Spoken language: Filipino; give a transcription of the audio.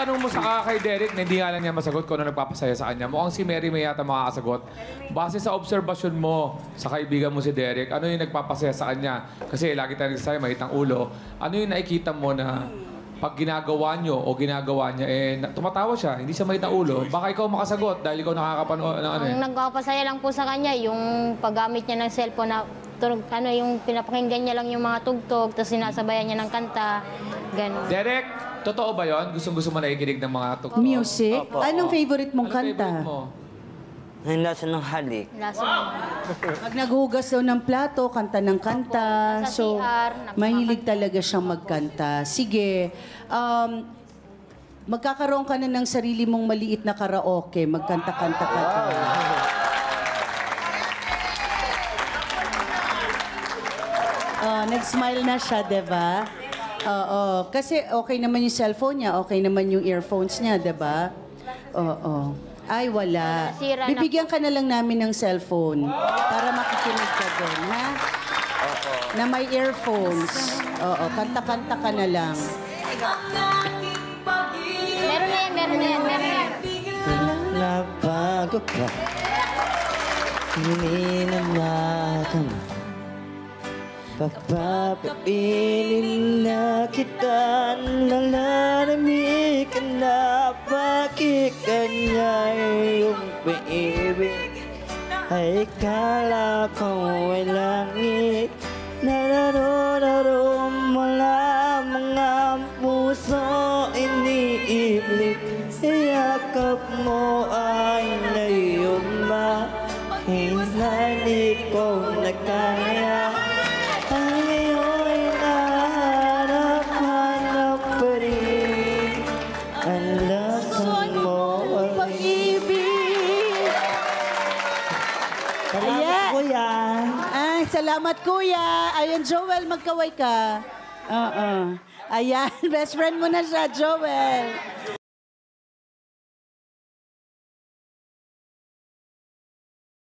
tanong mo sa kay Derek na hindi nga lang niya masagot kung ano nagpapasaya sa kanya, mukhang si Mary may yata makakasagot. Base sa obserbasyon mo sa kaibigan mo si Derek, ano yung nagpapasaya sa kanya? Kasi lagi tayo nagsasabi, mahitang ulo. Ano yung nakikita mo na pag ginagawa nyo o ginagawa niya, tumatawa siya, hindi siya mahitang ulo. Baka ikaw makasagot dahil ikaw nakakapanood ng ano Ang nagpapasaya lang po sa kanya, yung paggamit niya ng cellphone na yung pinapakinggan niya lang yung mga tugtog, tapos sinasabayan niya ng kanta, gano'n. Derek, totoo ba yon? Gustong-gusto mo nakikinig ng mga tugtog? Music? Opo. Anong favorite mong Anong kanta? favorite mo? Ang lasa ng halik. Lasa naman. Pag naghugas daw ng plato, kanta ng kanta. Opo, nasa So, CR, mahilig talaga siyang magkanta. Sige, magkakaroon ka na ng sarili mong maliit na karaoke. Magkanta-kanta ka. Nag-smile na siya, diba? Oo. Kasi okay naman yung cellphone niya, okay naman yung earphones niya, diba? Oo. Ay, wala. Nasira na Bibigyan ka na lang namin ng cellphone para makikinig ka doon, ha? Na may earphones. Oo, kanta-kanta ka na lang. Meron na yan, meron na yan, meron na yan. Nabago ka. Hininanakan. Papapapilin na kita. Nalalamig ka na. Bakit kanya yung pag-ibig? Ay kala ko ay langit. Nararo mo lamang ang puso iniibig. Iyakap mo ay nayuma. Hindi ko na kaya. Ang ngayon naharap-hanap pa rin. Ang lasang mo ay Pag-ibig! Salamat, kuya. Ay, salamat, kuya. Ayan, Joel, magkaway ka. Oo. Ayan, best friend mo na siya, Joel.